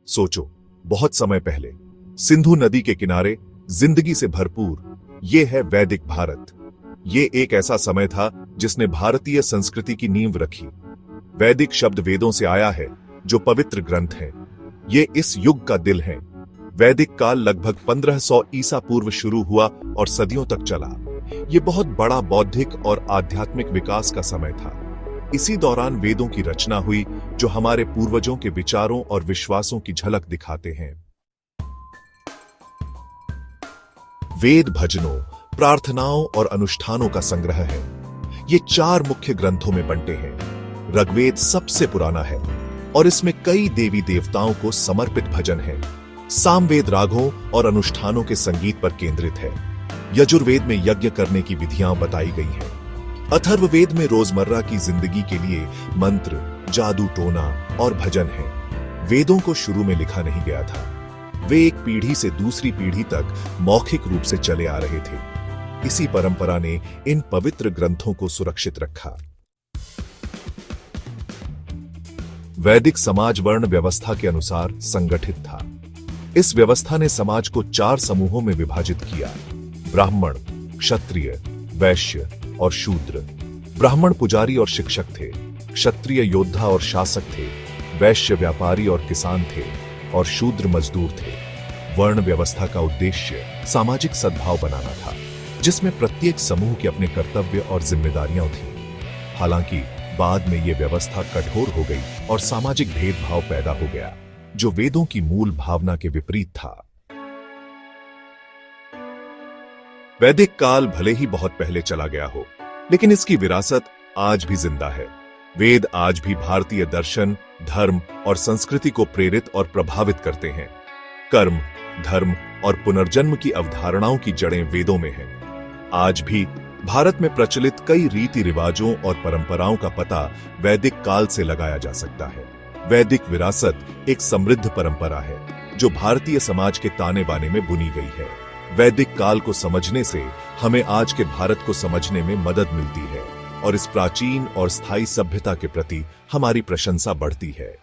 सोचो, बहुत समय पहले सिंधु नदी के किनारे जिंदगी से भरपूर ये है वैदिक भारत। ये एक ऐसा समय था जिसने भारतीय संस्कृति की नींव रखी। वैदिक शब्द वेदों से आया है, जो पवित्र ग्रंथ हैं। ये इस युग का दिल है। वैदिक काल लगभग 1500 ईसा पूर्व शुरू हुआ और सदियों तक चला। ये बहुत बड़ा बौद्धिक और आध्यात्मिक विकास का समय था। इसी दौरान वेदों की रचना हुई, जो हमारे पूर्वजों के विचारों और विश्वासों की झलक दिखाते हैं। वेद भजनों, प्रार्थनाओं और अनुष्ठानों का संग्रह है। ये 4 मुख्य ग्रंथों में बंटे हैं। ऋग्वेद सबसे पुराना है और इसमें कई देवी देवताओं को समर्पित भजन है। सामवेद रागों और अनुष्ठानों के संगीत पर केंद्रित है। यजुर्वेद में यज्ञ करने की विधियां बताई गई हैं। अथर्ववेद में रोजमर्रा की जिंदगी के लिए मंत्र, जादू टोना और भजन है। वेदों को शुरू में लिखा नहीं गया था। वे एक पीढ़ी से दूसरी पीढ़ी तक मौखिक रूप से चले आ रहे थे। इसी परंपरा ने इन पवित्र ग्रंथों को सुरक्षित रखा। वैदिक समाज वर्ण व्यवस्था के अनुसार संगठित था। इस व्यवस्था ने समाज को 4 समूहों में विभाजित किया: ब्राह्मण, क्षत्रिय, वैश्य और शूद्र। ब्राह्मण पुजारी और शिक्षक थे, क्षत्रिय योद्धा और शासक थे, वैश्य व्यापारी और किसान थे और शूद्र मजदूर थे। वर्ण व्यवस्था का उद्देश्य सामाजिक सद्भाव बनाना था, जिसमें प्रत्येक समूह के अपने कर्तव्य और जिम्मेदारियां थीं। हालांकि बाद में यह व्यवस्था कठोर हो गई और सामाजिक भेदभाव पैदा हो गया, जो वेदों की मूल भावना के विपरीत था। वैदिक काल भले ही बहुत पहले चला गया हो, लेकिन इसकी विरासत आज भी जिंदा है। वेद आज भी भारतीय दर्शन, धर्म और संस्कृति को प्रेरित और प्रभावित करते हैं। कर्म, धर्म और पुनर्जन्म की अवधारणाओं की जड़ें वेदों में हैं। आज भी भारत में प्रचलित कई रीति रिवाजों और परंपराओं का पता वैदिक काल से लगाया जा सकता है। वैदिक विरासत एक समृद्ध परंपरा है, जो भारतीय समाज के ताने बाने में बुनी गई है। वैदिक काल को समझने से हमें आज के भारत को समझने में मदद मिलती है और इस प्राचीन और स्थायी सभ्यता के प्रति हमारी प्रशंसा बढ़ती है।